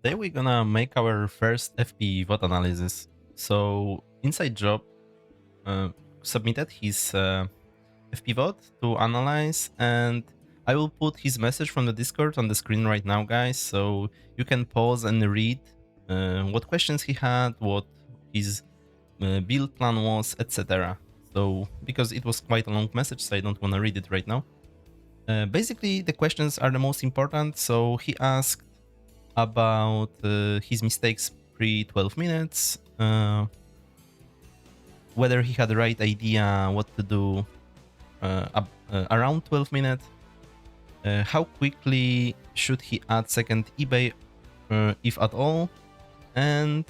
Today we're gonna make our first FPVOD analysis. So Inside Job uh, submitted his FPVOD to analyze, and I will put his message from the Discord on the screen right now, guys. So you can pause and read what questions he had, what his build plan was, etc. So because it was quite a long message, so I don't want to read it right now. Basically, the questions are the most important. So he asked about his mistakes pre 12 minutes, whether he had the right idea what to do around 12 minutes, how quickly should he add second eBay, if at all, and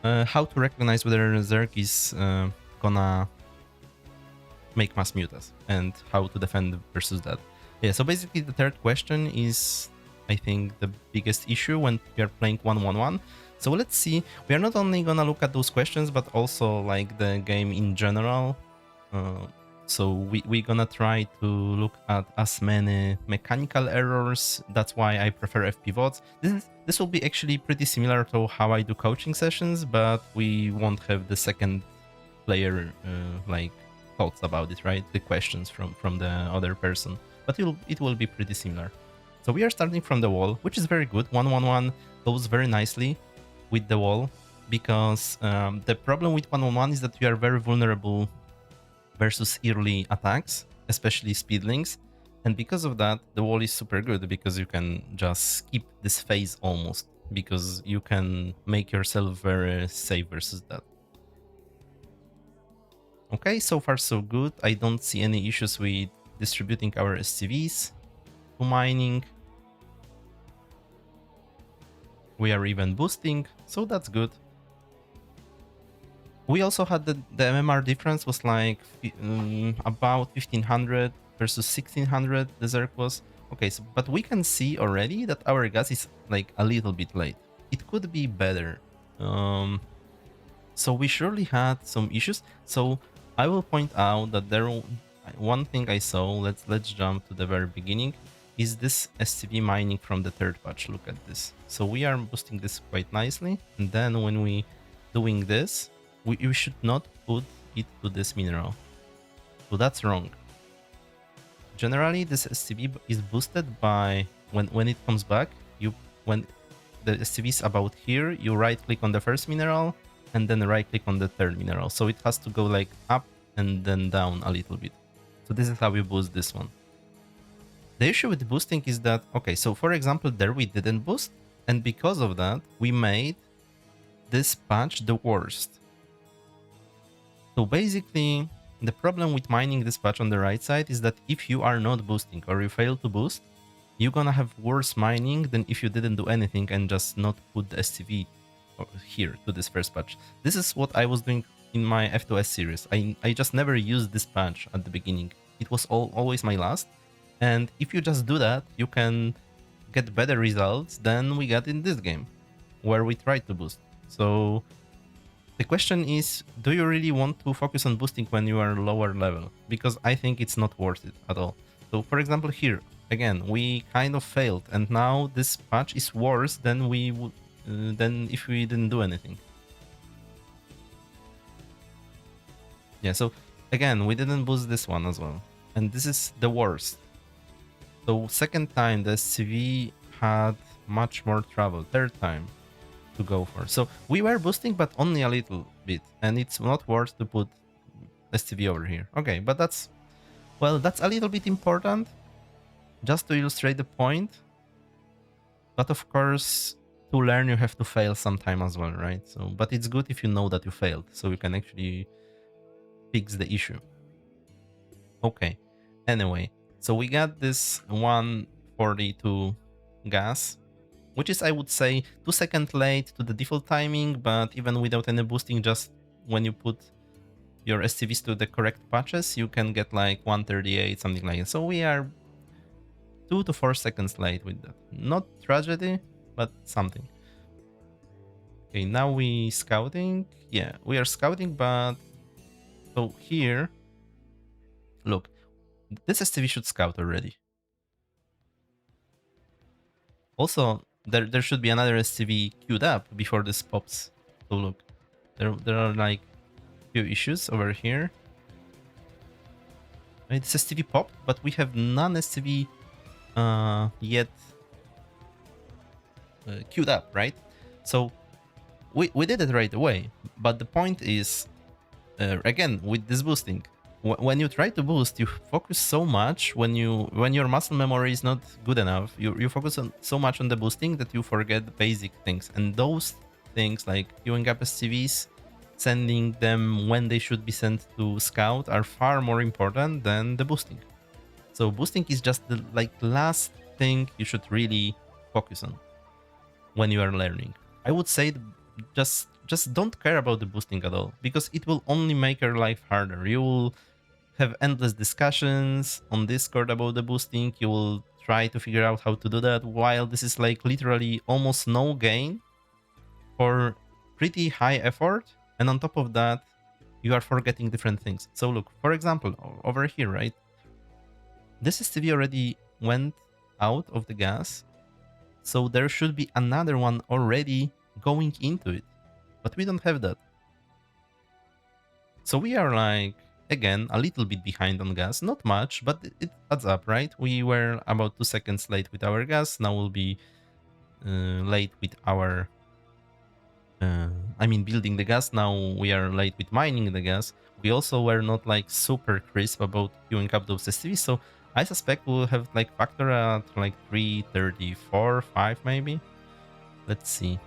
how to recognize whether Zerg is gonna make mass mutas, and how to defend versus that. Yeah, so basically the third question is, I think, the biggest issue when we are playing 1-1-1. So let's see, we are not only gonna look at those questions, but also like the game in general. So we're gonna try to look at as many mechanical errors. That's why I prefer FPVODs. This will be actually pretty similar to how I do coaching sessions, but we won't have the second player like thoughts about it, right? The questions from the other person, but it will be pretty similar. So we are starting from the wall, which is very good. 1-1-1 goes very nicely with the wall, because the problem with 1-1-1 is that you are very vulnerable versus early attacks, especially speedlings. And because of that, the wall is super good, because you can just skip this phase almost, because you can make yourself very safe versus that. Okay, so far so good. I don't see any issues with distributing our SCVs to mining. We are even boosting, so that's good. We also had the MMR difference was like about 1500 versus 1600 the Zerg was. Okay, so, but we can see already that our gas is like a little bit late. It could be better. So we surely had some issues. So I will point out that one thing I saw, let's jump to the very beginning, is this SCV mining from the third patch. Look at this. So we are boosting this quite nicely, and then when we doing this, we should not put it to this mineral. So that's wrong. Generally, this SCV is boosted by when it comes back. When the SCV is about here, you right click on the first mineral and then right click on the third mineral. So it has to go like up and then down a little bit. So this is how you boost this one. The issue with boosting is that, okay, so for example, there we didn't boost, and because of that, we made this patch the worst. So basically, the problem with mining this patch on the right side is that if you are not boosting or you fail to boost, you're gonna have worse mining than if you didn't do anything and just not put the SCV here to this first patch. This is what I was doing in my F2S series. I just never used this patch at the beginning. It was always my last. And if you just do that, you can get better results than we got in this game, where we tried to boost. So the question is, do you really want to focus on boosting when you are lower level? Because I think it's not worth it at all. So for example here, again, we kind of failed, and now this patch is worse than we would than if we didn't do anything. Yeah, so again, we didn't boost this one as well, and this is the worst. So second time the CV had much more travel, third time to go for. So we were boosting, but only a little bit, and it's not worth to put STV over here. Okay, but that's, well, that's a little bit important, just to illustrate the point. But of course, to learn, you have to fail sometime as well, right? So, but it's good if you know that you failed, so you can actually fix the issue. Okay, anyway, so we got this 142 gas, which is, I would say, 2 seconds late to the default timing, but even without any boosting, just when you put your SCVs to the correct patches, you can get like 138, something like that. So we are 2 to 4 seconds late with that. Not tragedy, but something. Okay, now we scouting. Yeah, we are scouting, but so here, look, this SCV should scout already. Also, there should be another SCV queued up before this pops. So look, there are like few issues over here. Right, this SCV popped, but we have none SCV yet queued up, right? So we did it right away. But the point is, again, with this boosting, when you try to boost, you focus so much when your muscle memory is not good enough. You focus so much on the boosting that you forget the basic things, and those things like queuing up SCVs, sending them when they should be sent to scout, are far more important than the boosting. So boosting is just the last thing you should really focus on when you are learning. I would say just don't care about the boosting at all, because it will only make your life harder. You will have endless discussions on Discord about the boosting. You will try to figure out how to do that, while this is like literally almost no gain for pretty high effort, and on top of that you are forgetting different things. So look, for example, over here, right, this STV already went out of the gas, so there should be another one already going into it, but we don't have that. So we are like, again, a little bit behind on gas, not much, but it adds up, right? We were about 2 seconds late with our gas, now we'll be late with our building the gas. Now we are late with mining the gas. We also were not like super crisp about queuing up those STVs, so I suspect we'll have like factor at like 3:34, 5 maybe. Let's see.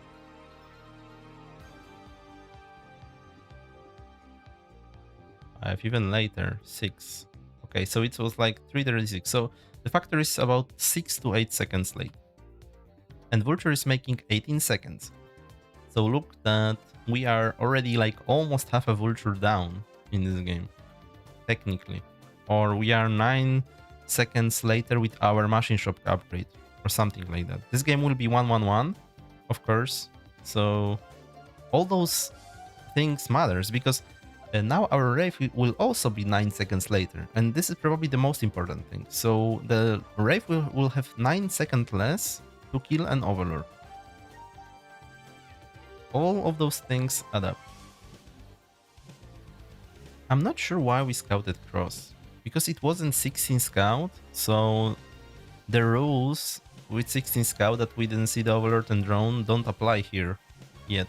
Even later, 6. Okay, so it was like 3:36. So the factor is about 6 to 8 seconds late. And Vulture is making 18 seconds. So look that we are already like almost half a Vulture down in this game, technically. Or we are 9 seconds later with our machine shop upgrade, or something like that. This game will be 1-1-1, of course. So all those things matters, because now our Wraith will also be 9 seconds later, and this is probably the most important thing. So the Wraith will have 9 seconds less to kill an Overlord. All of those things add up. I'm not sure why we scouted cross, because it wasn't 16 scout, so the rules with 16 scout that we didn't see the Overlord and drone don't apply here yet.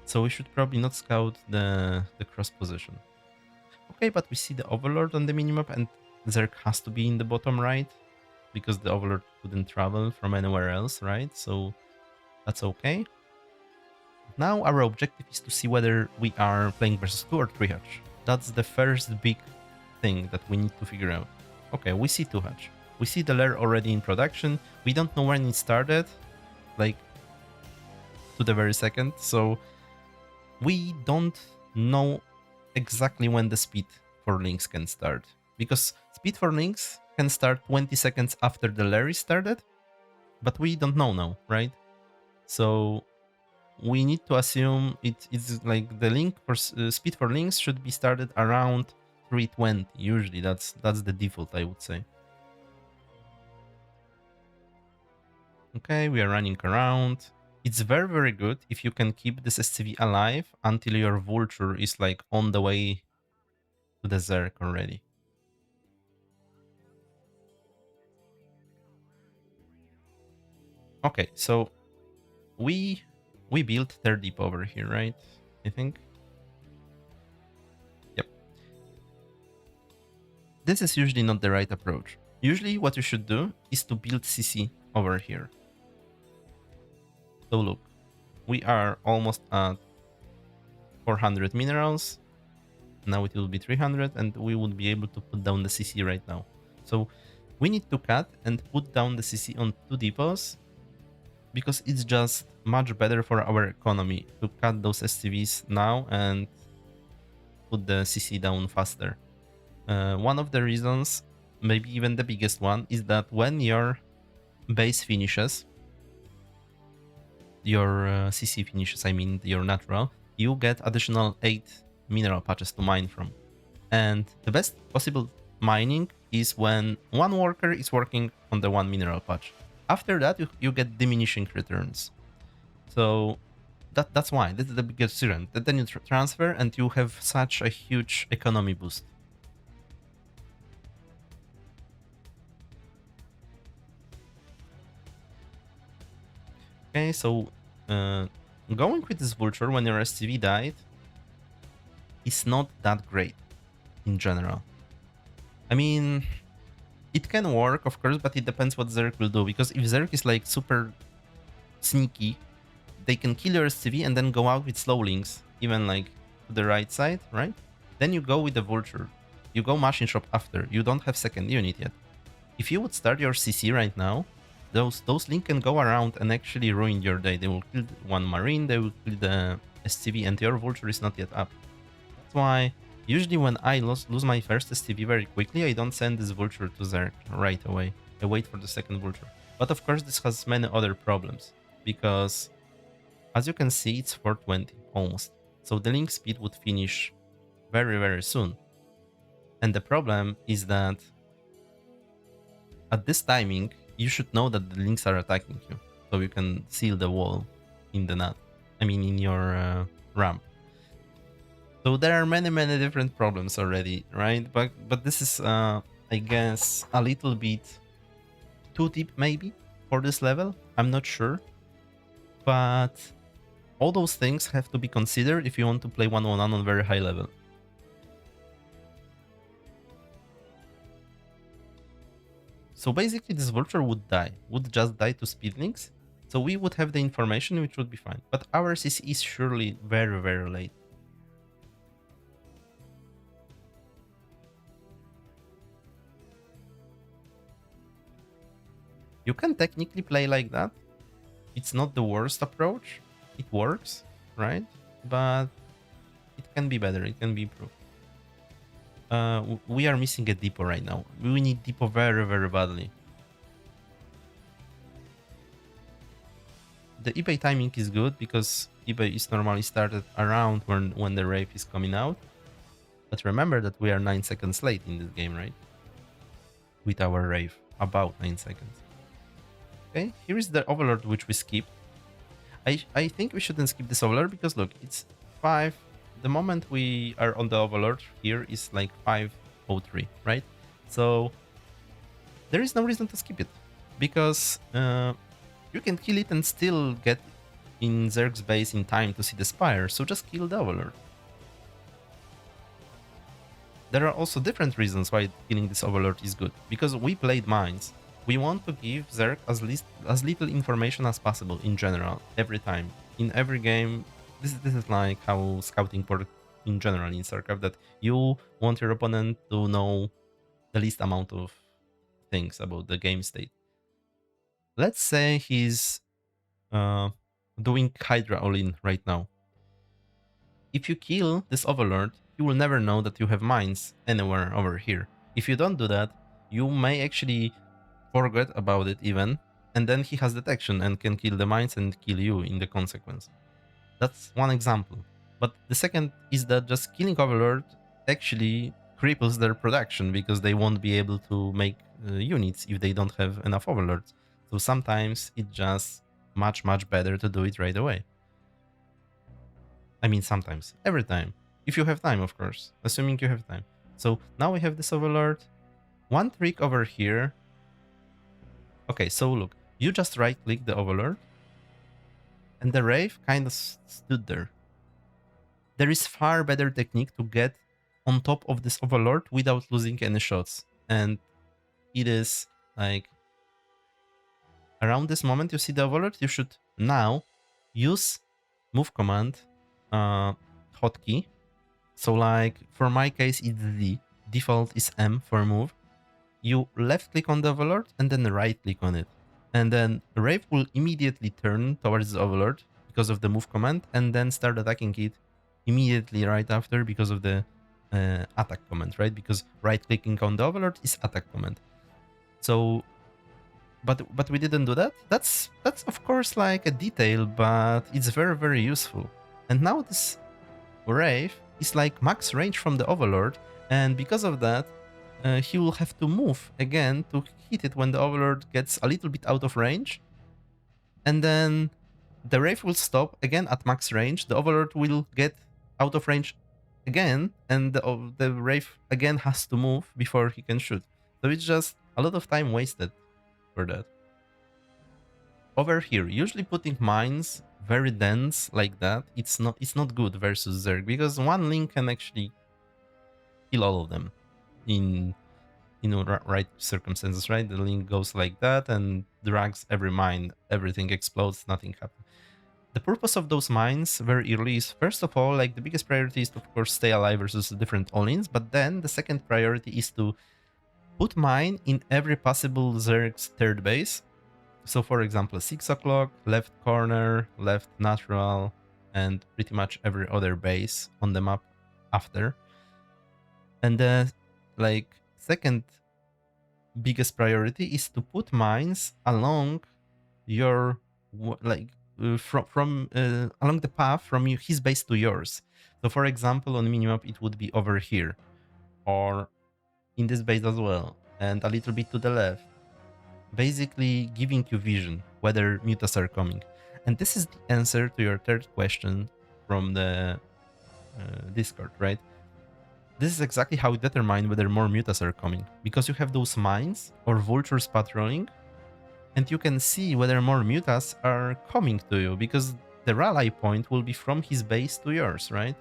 So we should probably not scout the cross position. Okay, but we see the Overlord on the minimap, and Zerg has to be in the bottom right, because the Overlord couldn't travel from anywhere else, right? So that's okay. Now our objective is to see whether we are playing versus 2 or 3 hatch. That's the first big thing that we need to figure out. Okay, we see 2 hatch. We see the lair already in production. We don't know when it started, like to the very second, so we don't know exactly when the speed for links can start, because speed for links can start 20 seconds after the lair is started, but we don't know now, right? So we need to assume it's like the link for speed for links should be started around 3:20. Usually that's the default, I would say. Okay, we are running around. It's very, very good if you can keep this SCV alive until your Vulture is like on the way to the Zerg already. Okay, so we built third deep over here, right? I think. Yep. This is usually not the right approach. Usually what you should do is to build CC over here. So look, we are almost at 400 minerals. Now it will be 300, and we would be able to put down the CC right now. So we need to cut and put down the CC on 2 depots, because it's just much better for our economy to cut those SCVs now and put the CC down faster. One of the reasons, maybe even the biggest one, is that when your base finishes, your CC finishes, I mean your natural, you get additional 8 mineral patches to mine from. And the best possible mining is when one worker is working on the 1 mineral patch. After that, you get diminishing returns. So that's why this is the biggest difference. Then you transfer and you have such a huge economy boost. Okay, so going with this vulture when your STV died is not that great in general. I mean, it can work, of course, but it depends what Zerg will do. Because if Zerg is like super sneaky, they can kill your STV and then go out with slow links, even like to the right side, right? Then you go with the vulture. You go machine shop after. You don't have second unit yet. If you would start your CC right now, those link can go around and actually ruin your day. They will kill one marine, they will kill the STV, and your vulture is not yet up. That's why usually when I lose my first STV very quickly, I don't send this vulture to Zerg right away. I wait for the second vulture. But of course this has many other problems, because as you can see, it's 420 almost. So the link speed would finish very, very soon. And the problem is that at this timing, you should know that the links are attacking you. So you can seal the wall in the NAT. I mean, in your ramp. So there are many, many different problems already, right? But this is, I guess, a little bit too deep maybe for this level. I'm not sure. But all those things have to be considered if you want to play 1-1 on very high level. So basically this vulture would just die to speed links. So we would have the information, which would be fine. But our CC is surely very, very late. You can technically play like that. It's not the worst approach. It works, right? But it can be better. It can be improved. We are missing a depot right now. We need depot very, very badly. The eBay timing is good because eBay is normally started around when the rave is coming out. But remember that we are 9 seconds late in this game, right? With our rave, about 9 seconds. Okay, here is the overlord which we skipped. I think we shouldn't skip this overlord because look, it's 5. The moment we are on the overlord here is like 5:03, right? So there is no reason to skip it because you can kill it and still get in Zerg's base in time to see the spire. So just kill the overlord. There are also different reasons why killing this overlord is good. Because we played mines. We want to give Zerg as little information as possible in general, every time. In every game, this is like how scouting works in general in StarCraft, that you want your opponent to know the least amount of things about the game state. Let's say he's doing Hydra all-in right now. If you kill this overlord, you will never know that you have mines anywhere over here. If you don't do that, you may actually forget about it even, and then he has detection and can kill the mines and kill you in the consequence. That's one example. But the second is that just killing overlord actually cripples their production because they won't be able to make units if they don't have enough overlords. So sometimes it's just much better to do it right away. I mean sometimes, every time. If you have time, of course, assuming you have time. So now we have this overlord. One trick over here. Okay, so look, you just right click the overlord and the rave kind of stood there. There is far better technique to get on top of this overlord without losing any shots. And it is like around this moment you see the overlord, you should now use move command hotkey. So like for my case it's D, default is M for move. You left click on the overlord and then right click on it. And then Rave will immediately turn towards the overlord because of the move command and then start attacking it immediately right after because of the attack command, right? Because right clicking on the overlord is attack command. So, but we didn't do that. That's of course like a detail, but it's very useful. And now this Rave is like max range from the overlord, and because of that, he will have to move again to hit it when the Overlord gets a little bit out of range. And then the Wraith will stop again at max range. The Overlord will get out of range again, and the Wraith again has to move before he can shoot. So it's just a lot of time wasted for that. Over here, usually putting mines very dense like that, it's not good versus Zerg, because one link can actually kill all of them in right circumstances, right? The link goes like that and drags every mine, everything explodes, nothing happens. The purpose of those mines very early is, first of all, like the biggest priority is to, of course, stay alive versus different all-ins, but then the second priority is to put mine in every possible Zerg's third base. So for example, 6 o'clock, left corner, left natural, and pretty much every other base on the map after. And the second biggest priority is to put mines along your from along the path from his base to yours. So for example, on minimap it would be over here, or in this base as well, and a little bit to the left, basically giving you vision whether mutas are coming. And this is the answer to your third question from the Discord, right? This is exactly how you determine whether more mutas are coming, because you have those mines or vultures patrolling, and you can see whether more mutas are coming to you, because the rally point will be from his base to yours, right?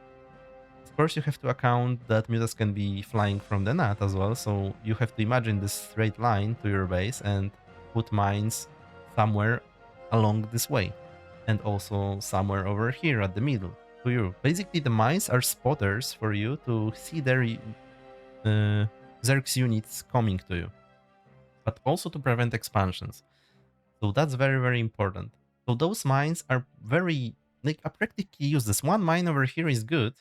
Of course, you have to account that mutas can be flying from the NAT as well, so you have to imagine this straight line to your base and put mines somewhere along this way, and also somewhere over here at the middle to you. Basically, the mines are spotters for you to see their Zerg's units coming to you, but also to prevent expansions. So that's very, very important. So those mines are very, practically useless. One mine over here is good,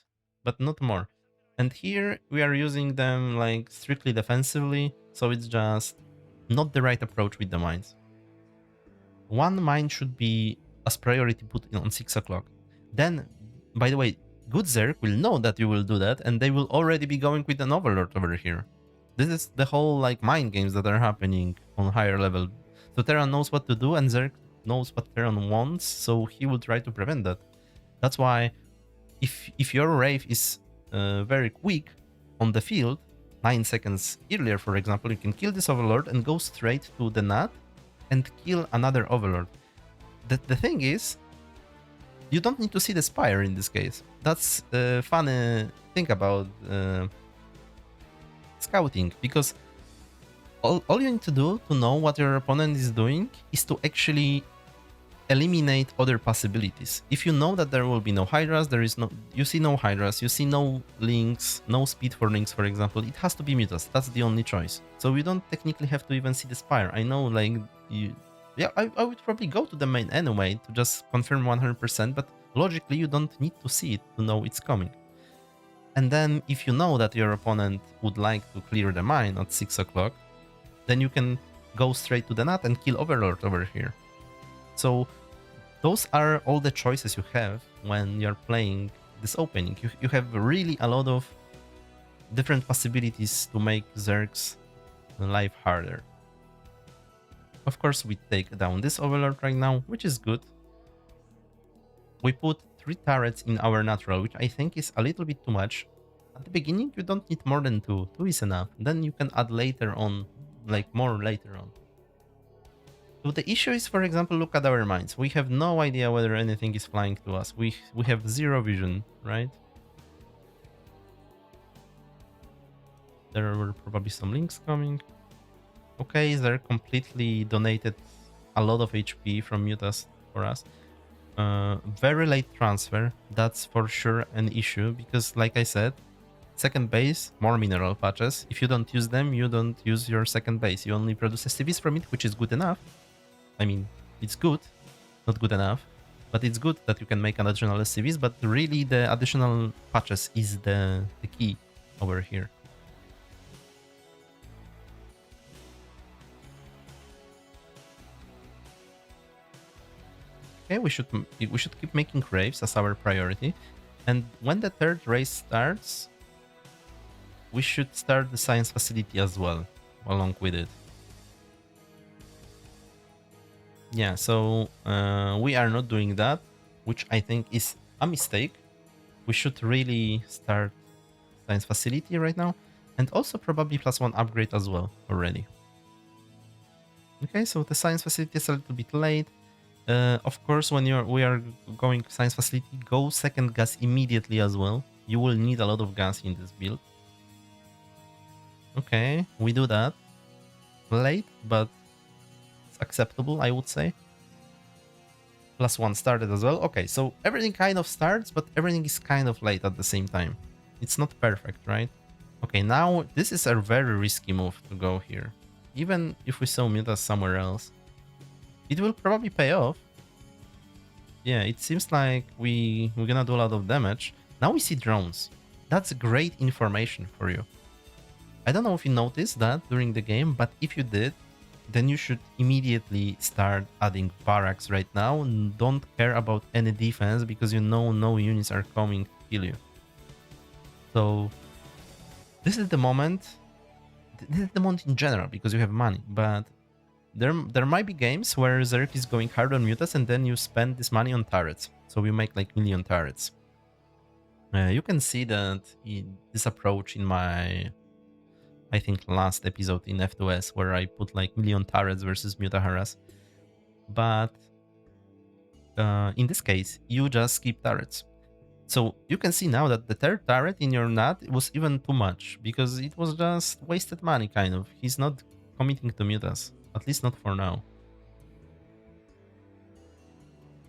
but not more. And here we are using them strictly defensively, so it's just not the right approach with the mines. One mine should be as priority put on 6 o'clock. Then, by the way, good Zerg will know that you will do that, and they will already be going with an Overlord over here. This is the whole mind games that are happening on higher level. So Terran knows what to do, and Zerg knows what Terran wants, so he will try to prevent that. That's why if your Wraith is very quick on the field, 9 seconds earlier, for example, you can kill this Overlord and go straight to the NAT and kill another Overlord. The thing is, you don't need to see the Spire in this case. That's the funny thing about scouting, because all you need to do to know what your opponent is doing is to actually eliminate other possibilities. If you know that there will be no Hydras, you see no Hydras, you see no links, no speed for links, for example, it has to be mutas. That's the only choice. So you don't technically have to even see the Spire. I know, I would probably go to the main anyway to just confirm 100%, but logically you don't need to see it to know it's coming. And then if you know that your opponent would like to clear the mine at 6 o'clock, then you can go straight to the NAT and kill Overlord over here. So those are all the choices you have when you're playing this opening. You have really a lot of different possibilities to make Zerg's life harder. Of course, we take down this Overlord right now, which is good. We put 3 turrets in our natural, which I think is a little bit too much. At the beginning, you don't need more than 2. 2 is enough. Then you can add later on, more later on. So the issue is, for example, look at our mines. We have no idea whether anything is flying to us. We have zero vision, right? There were probably some links coming. Okay, they're completely donated a lot of HP from mutas for us. Very late transfer, that's for sure an issue, because like I said, second base, more mineral patches. If you don't use them, you don't use your second base. You only produce STVs from it, which is good enough. I mean, it's good, not good enough, but it's good that you can make additional SCVs, but really the additional patches is the key over here. Okay, we should keep making Wraiths as our priority, and when the third race starts, we should start the science facility as well, along with it. Yeah, so we are not doing that, which I think is a mistake. We should really start science facility right now, and also probably +1 upgrade as well already. Okay, so the science facility is a little bit late. Of course, when we are going to science facility, go second gas immediately as well. You will need a lot of gas in this build. Okay, we do that. Late, but it's acceptable, I would say. +1 started as well. Okay, so everything kind of starts, but everything is kind of late at the same time. It's not perfect, right? Okay, now this is a very risky move to go here. Even if we saw mutas somewhere else, it will probably pay off. Yeah, it seems like we're gonna do a lot of damage. Now we see drones. That's great information for you. I don't know if you noticed that during the game, but if you did, then you should immediately start adding barracks right now. Don't care about any defense because you know no units are coming to kill you. So this is the moment. This is the moment in general because you have money, but there might be games where Zerg is going hard on mutas and then you spend this money on turrets. So you make like million turrets. You can see that in this approach in my, I think, last episode in F2S where I put like million turrets versus muta harass. But in this case, you just skip turrets. So you can see now that the third turret in your NAT was even too much because it was just wasted money, kind of. He's not committing to mutas, at least not for now.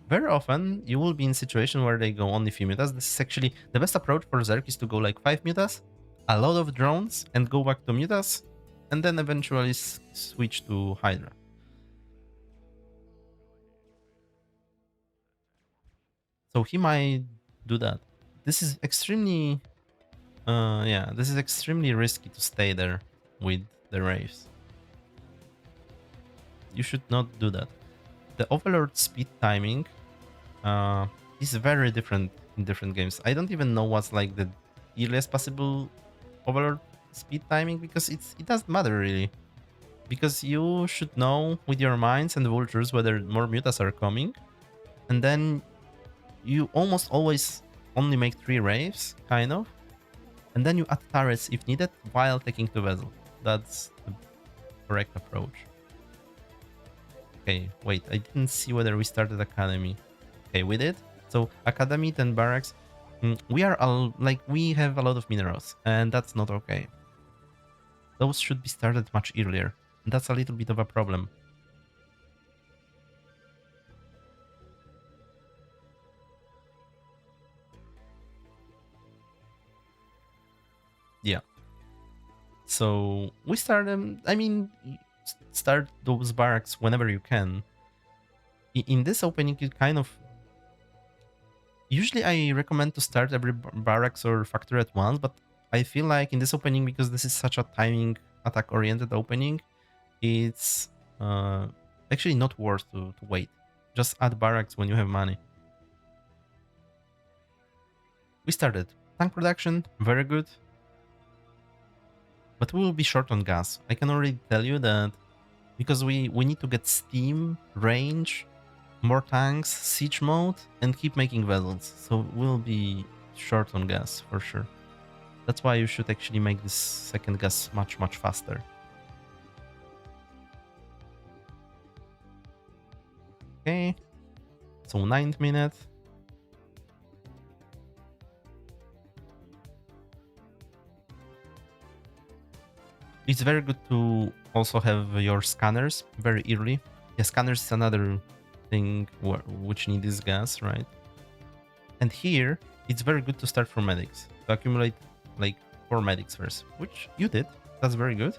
Very often, you will be in a situation where they go only few mutas. This is actually the best approach for Zerg is to go like 5 mutas, a lot of drones, and go back to mutas, and then eventually switch to Hydra. So he might do that. This is extremely, yeah, this is extremely risky to stay there with the Wraiths. You should not do that. The Overlord speed timing is very different in different games. I don't even know what's like the earliest possible Overlord speed timing because it doesn't matter really. Because you should know with your mines and vultures whether more mutas are coming, and then you almost always only make 3 Wraiths, kind of, and then you add turrets if needed while taking the vessel. That's the correct approach. Okay, wait, I didn't see whether we started Academy. Okay, we did. So Academy, then Barracks. We are all, like, we have a lot of minerals, and that's not okay. Those should be started much earlier. And that's a little bit of a problem. Yeah. So we start them. I mean, start those barracks whenever you can. In this opening, it kind of. Usually, I recommend to start every barracks or factory at once, but I feel like in this opening, because this is such a timing attack-oriented opening, it's actually not worth to wait. Just add barracks when you have money. We started tank production, very good. But we will be short on gas. I can already tell you that because we need to get steam, range, more tanks, siege mode, and keep making vessels. So we'll be short on gas for sure. That's why you should actually make this second gas much faster. Okay. So 9th minute. It's very good to also have your scanners very early. Yeah, scanners is another thing which need this gas, right? And here, it's very good to start from medics. To accumulate like 4 medics first, which you did. That's very good.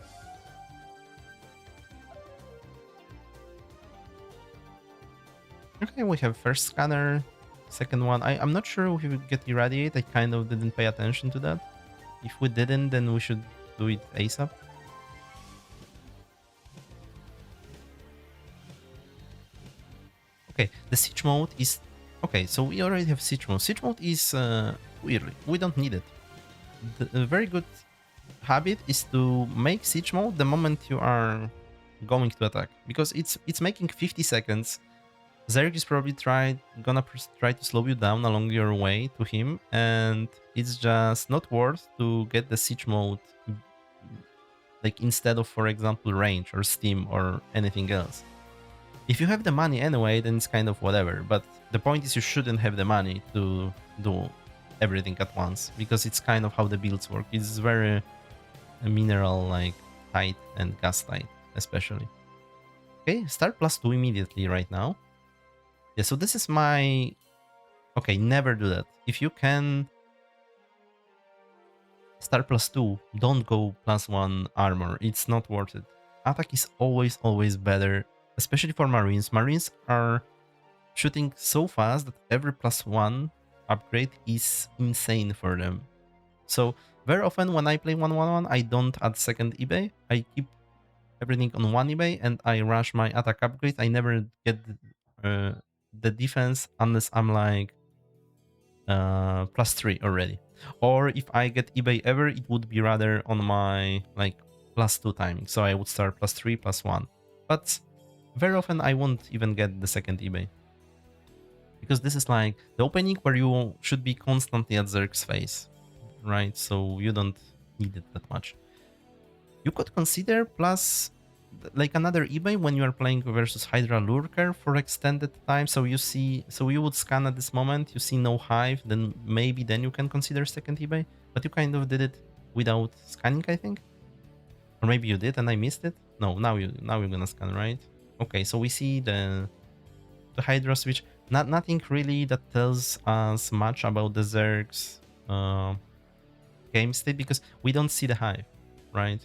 Okay, we have first scanner, second one. I'm not sure if we would get irradiate. I kind of didn't pay attention to that. If we didn't, then we should do it ASAP. Okay, the siege mode is... Okay, so we already have siege mode. Siege mode is too early. We don't need it. The very good habit is to make siege mode the moment you are going to attack, because it's making 50 seconds. Zerg is probably gonna try to slow you down along your way to him, and it's just not worth to get the siege mode like instead of, for example, range or steam or anything else. If you have the money anyway, then it's kind of whatever, but the point is you shouldn't have the money to do everything at once, because it's kind of how the builds work. It's very mineral like tight and gas tight especially. Okay, start +2 immediately right now. Yeah, so this is my... Okay, never do that. If you can start +2, don't go +1 armor. It's not worth it. Attack is always better, especially for Marines. Marines are shooting so fast that every +1 upgrade is insane for them. So very often when I play 1-1-1, I don't add second eBay. I keep everything on 1 eBay and I rush my attack upgrade. I never get the defense unless I'm like +3 already. Or if I get eBay ever, it would be rather on my like +2 timing. So I would start +3, +1. But very often I won't even get the second eBay, because this is like the opening where you should be constantly at Zerg's face, right? So you don't need it that much. You could consider plus like another eBay when you are playing versus Hydra Lurker for extended time. So you would scan at this moment, you see no hive, then maybe then you can consider second eBay. But you kind of did it without scanning, I think. Or maybe you did and I missed it. No, now you're gonna scan, right? Okay, so we see the Hydra switch. Nothing really that tells us much about the Zerg's game state, because we don't see the hive, right?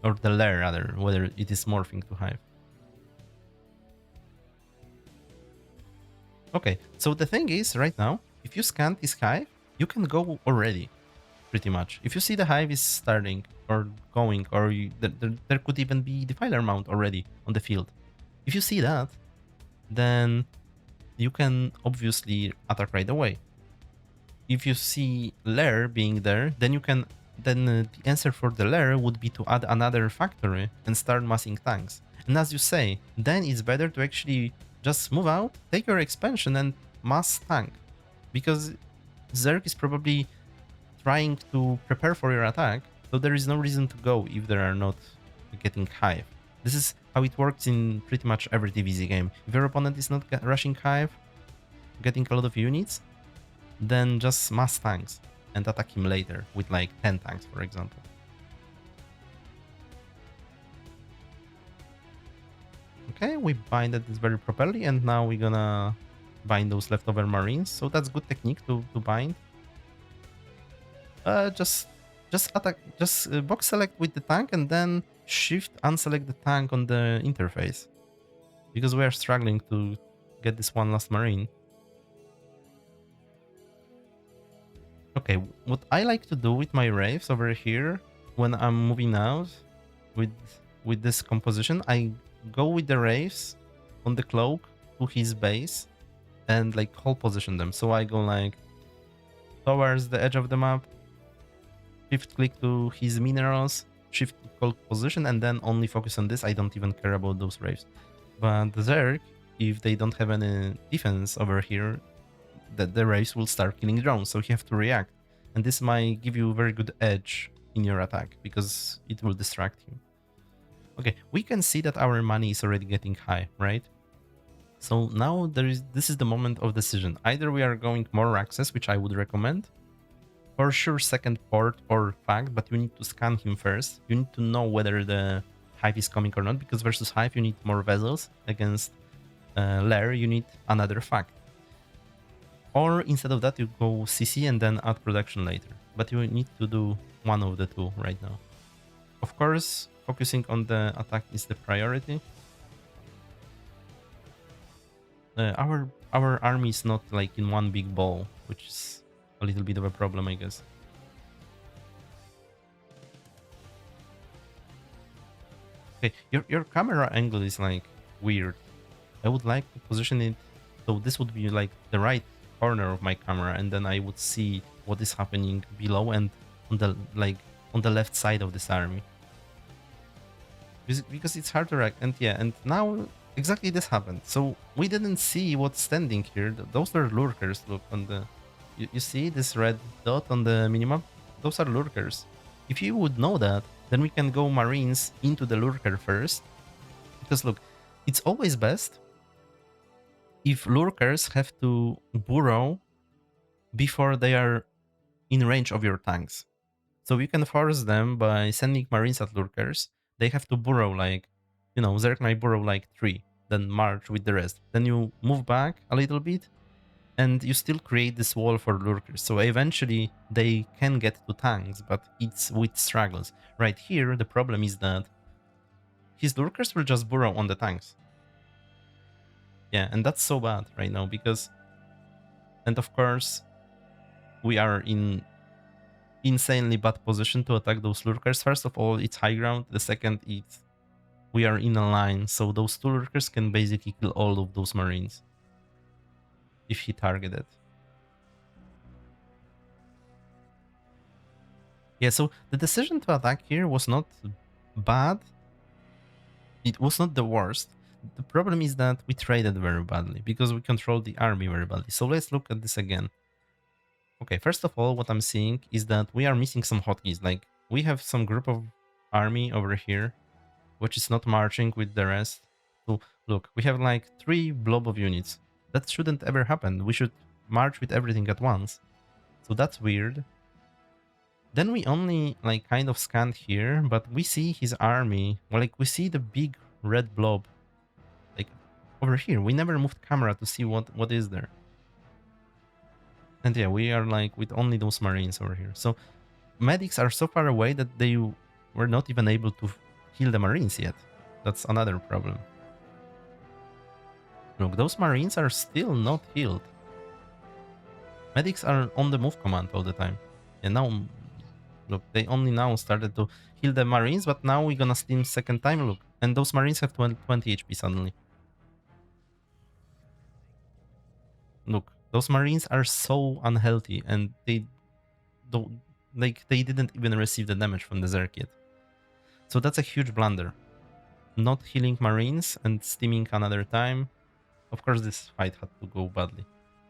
Or the lair rather, whether it is morphing to hive. Okay, so the thing is, right now, if you scan this hive, you can go already, pretty much. If you see the hive is starting or going, or there could even be Defiler mount already on the field. If you see that, then you can obviously attack right away. If you see lair being there, then you can... Then the answer for the lair would be to add another factory and start massing tanks. And as you say, then it's better to actually just move out, take your expansion and mass tank. Because Zerg is probably trying to prepare for your attack, so there is no reason to go if they are not getting hive. This is how it works in pretty much every DBZ game. If your opponent is not rushing hive, getting a lot of units, then just mass tanks and attack him later with like 10 tanks, for example. Okay, we binded this very properly, and now we're gonna bind those leftover marines. So that's good technique to bind. Just attack, box select with the tank and then shift unselect the tank on the interface, because we are struggling to get this one last marine. Okay, what I like to do with my Wraiths over here, when I'm moving out with this composition, I go with the Wraiths on the cloak to his base and like hold position them. So I go like towards the edge of the map, shift click to his minerals, shift to cloak position, and then only focus on this. I don't even care about those Wraiths. But the Zerg, if they don't have any defense over here, that the Wraiths will start killing drones, so you have to react. And this might give you a very good edge in your attack, because it will distract you. Okay, we can see that our money is already getting high, right? So now this is the moment of decision. Either we are going more access, which I would recommend. For sure second port or fact, but you need to scan him first. You need to know whether the hive is coming or not, because versus hive you need more vessels. Against lair you need another fact. Or instead of that, you go CC and then add production later. But you need to do one of the two right now. Of course, focusing on the attack is the priority. Our army is not like in one big ball, which is a little bit of a problem, I guess. Okay, your camera angle is like weird. I would like to position it so this would be like the right corner of my camera, and then I would see what is happening below, and on the on the left side of this army. Because it's hard to react. And yeah, and now exactly this happened. So we didn't see what's standing here. Those are lurkers. Look on the, you see this red dot on the minimap? Those are lurkers. If you would know that, then we can go marines into the lurker first. Because look, it's always best if lurkers have to burrow before they are in range of your tanks. So you can force them by sending marines at lurkers. They have to burrow like, you know, Zerg might burrow like 3, then march with the rest. Then you move back a little bit, and you still create this wall for lurkers. So eventually they can get to tanks, but it's with struggles. Right here, the problem is that his lurkers will just burrow on the tanks. Yeah, and that's so bad right now because... And of course, we are in insanely bad position to attack those lurkers. First of all, it's high ground. The second, it's we are in a line, so those two lurkers can basically kill all of those marines if he targeted. Yeah, so the decision to attack here was not bad. It was not the worst. The problem is that we traded very badly because we controlled the army very badly. So let's look at this again. Okay, first of all, what I'm seeing is that we are missing some hotkeys. Like, we have some group of army over here, which is not marching with the rest. So, look, we have like 3 blob of units. That shouldn't ever happen. We should march with everything at once. So that's weird. Then we only like kind of scanned here, but we see his army. Well, like we see the big red blob. Like over here. We never moved camera to see what is there. And yeah, we are like with only those marines over here. So medics are so far away that they were not even able to heal the marines yet. That's another problem. Look, those marines are still not healed. Medics are on the move command all the time. And now, look, they only now started to heal the marines, but now we're gonna steam second time, look. And those marines have 20 HP suddenly. Look, those marines are so unhealthy and they don't, like, they didn't even receive the damage from the Zerg yet. So that's a huge blunder. Not healing marines and steaming another time. Of course, this fight had to go badly.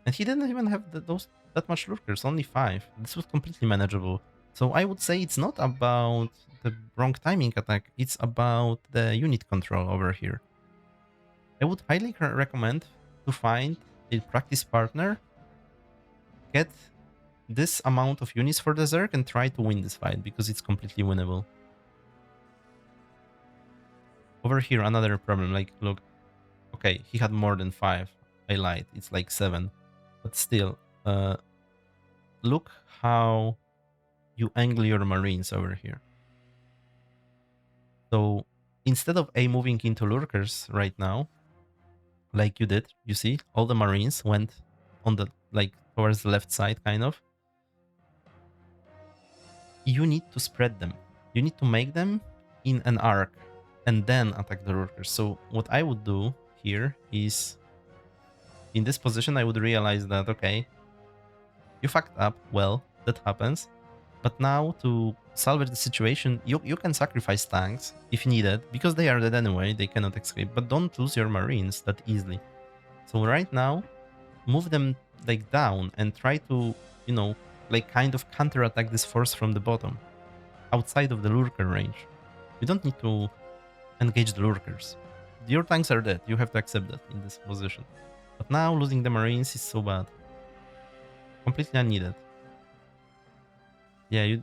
And he didn't even have that much lurkers, only 5. This was completely manageable. So I would say it's not about the wrong timing attack, it's about the unit control over here. I would highly recommend to find a practice partner, get this amount of units for the Zerg and try to win this fight, because it's completely winnable. Over here, another problem, like, look, okay, he had more than 5. I lied, it's like 7. But still, look how you angle your marines over here. So instead of moving into lurkers right now, like you did, you see, all the marines went on the, like, towards the left side, kind of. You need to spread them. You need to make them in an arc and then attack the lurkers. So what I would do here is, in this position, I would realize that, okay, you fucked up, well, that happens. But now, to salvage the situation, you can sacrifice tanks if needed, because they are dead anyway, they cannot escape, but don't lose your marines that easily. So right now, move them like down and try to, you know, like kind of counterattack this force from the bottom, outside of the lurker range. You don't need to engage the lurkers. Your tanks are dead, you have to accept that in this position. But now losing the marines is so bad. Completely unneeded. Yeah,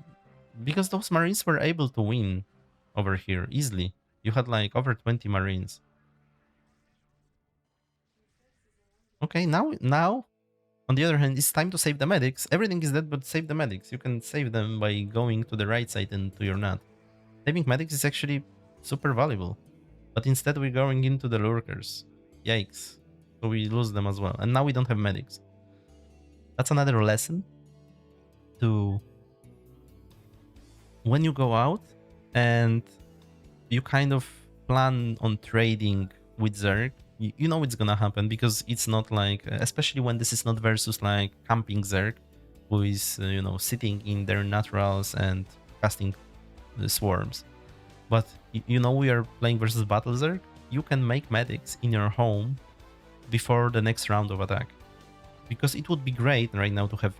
because those marines were able to win over here easily. You had like over 20 marines. Okay, now, on the other hand, it's time to save the medics. Everything is dead, but save the medics. You can save them by going to the right side and to your nut. Saving medics is actually super valuable. But instead we're going into the lurkers. Yikes. So we lose them as well. And now we don't have medics. That's another lesson to... When you go out and you kind of plan on trading with Zerg, you know it's gonna happen, because it's not like, especially when this is not versus like camping Zerg, who is, sitting in their naturals and casting the swarms. But we are playing versus Battle Zerg. You can make medics in your home before the next round of attack. Because it would be great right now to have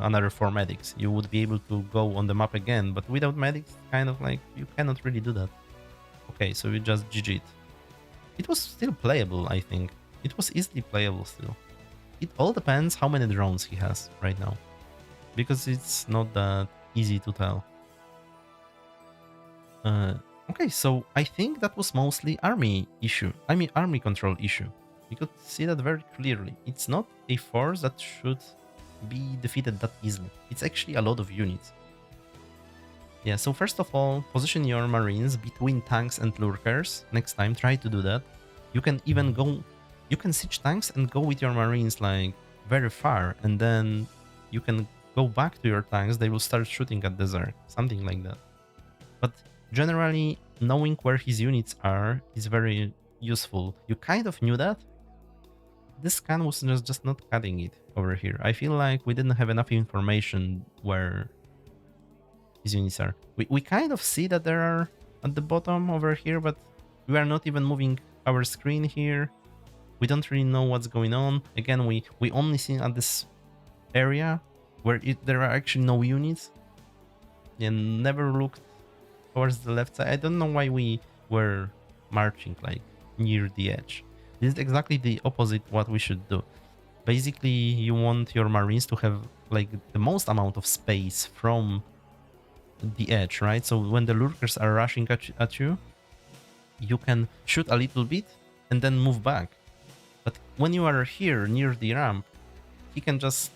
another 4 medics. You would be able to go on the map again, but without medics, kind of like, you cannot really do that. Okay, so you just GG'd. It was still playable, I think. It was easily playable still. It all depends how many drones he has right now. Because it's not that easy to tell. Okay, so I think that was mostly army issue. I mean, army control issue. You could see that very clearly. It's not a force that should be defeated that easily. It's actually a lot of units. Yeah, so first of all, position your marines between tanks and lurkers. Next time, try to do that. You can even go... You can siege tanks and go with your marines like very far, and then you can go back to your tanks. They will start shooting at the Zerg, something like that. But generally, knowing where his units are is very useful. You kind of knew that. This scan was just not cutting it over here. I feel like we didn't have enough information where his units are. We kind of see that there are at the bottom over here, but we are not even moving our screen here. We don't really know what's going on. Again, we only see at this area where there are actually no units. And never looked towards the left side. I don't know why we were marching like near the edge. This is exactly the opposite what we should do. Basically, you want your marines to have like the most amount of space from the edge, right? So when the lurkers are rushing at you, you can shoot a little bit and then move back. But when you are here near the ramp, he can just,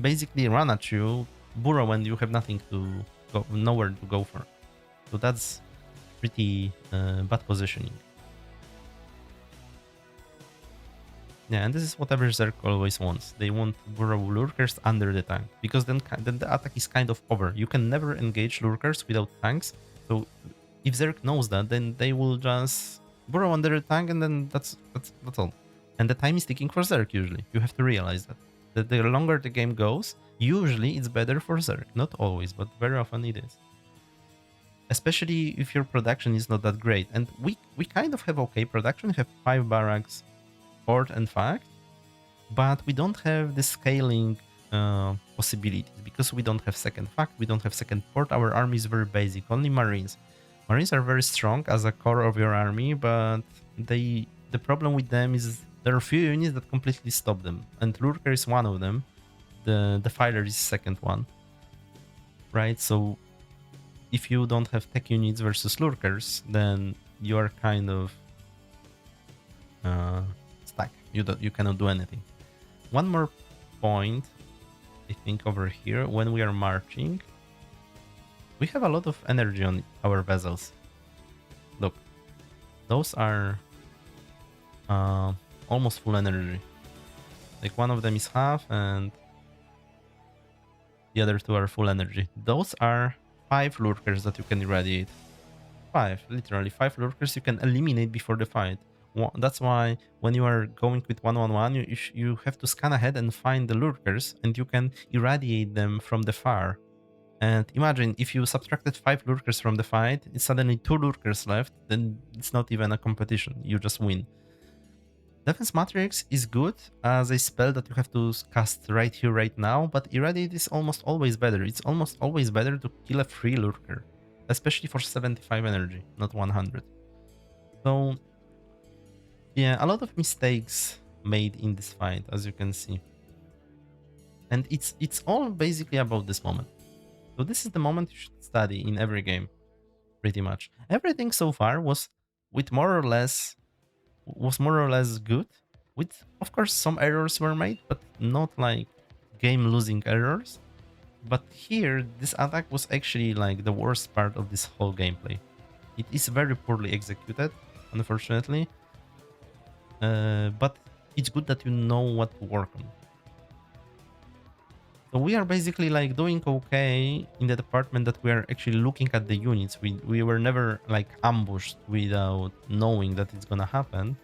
basically run at you, burrow, and you have nothing to go, nowhere to go for. So that's pretty bad positioning. Yeah, and this is what every Zerg always wants. They want burrow lurkers under the tank, because then the attack is kind of over. You can never engage lurkers without tanks. So if Zerg knows that, then they will just burrow under the tank, and then that's all. And the time is ticking for Zerg usually. You have to realize that the longer the game goes, usually it's better for Zerg. Not always, but very often it is. Especially if your production is not that great. And we kind of have okay production. We have 5 barracks, port and fact, but we don't have the scaling possibilities because we don't have second fact, we don't have second port. Our army is very basic, only marines. Marines are very strong as a core of your army, but the problem with them is there are a few units that completely stop them, and lurker is one of them. The defiler is second one, right? So if you don't have tech units versus lurkers, then you are kind of stuck. You cannot do anything. One more point, I think, over here. When we are marching, we have a lot of energy on our vessels. Look, those are almost full energy. Like one of them is half and the other 2 are full energy. Those are 5 lurkers that you can irradiate. 5, literally 5 lurkers you can eliminate before the fight. That's why when you are going with 1-1-1, you have to scan ahead and find the lurkers, and you can irradiate them from the far. And imagine if you subtracted 5 lurkers from the fight, it's suddenly 2 lurkers left, then it's not even a competition, you just win. Defense Matrix is good as a spell that you have to cast right here, right now, but Irradiate is almost always better. It's almost always better to kill a free lurker, especially for 75 energy, not 100. So yeah, a lot of mistakes made in this fight, as you can see. And it's all basically about this moment. So this is the moment you should study in every game, pretty much. Everything so far was more or less good. With, of course, some errors were made, but not like game-losing errors. But here, this attack was actually like the worst part of this whole gameplay. It is very poorly executed, unfortunately. But it's good that you know what to work on. So we are basically like doing okay in the department that we are actually looking at the units. We were never like ambushed without knowing that it's gonna happen.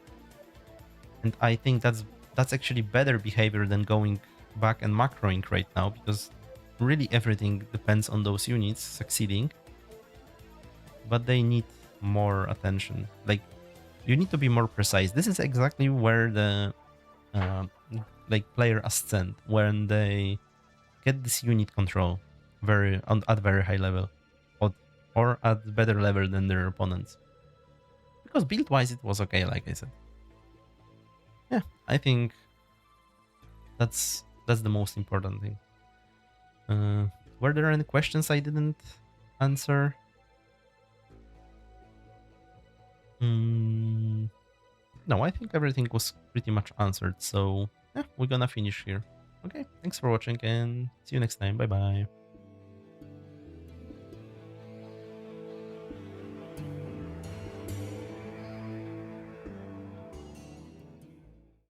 And I think that's actually better behavior than going back and macroing right now because really everything depends on those units succeeding, but they need more attention. Like, you need to be more precise. This is exactly where the uh, like player ascent, when they get this unit control at very high level, or, or at better level than their opponents. Because build wise it was okay, like I said. Yeah, I think that's the most important thing. Were there any questions I didn't answer? No, I think everything was pretty much answered. So yeah, we're gonna finish here. Okay, thanks for watching and see you next time. Bye bye.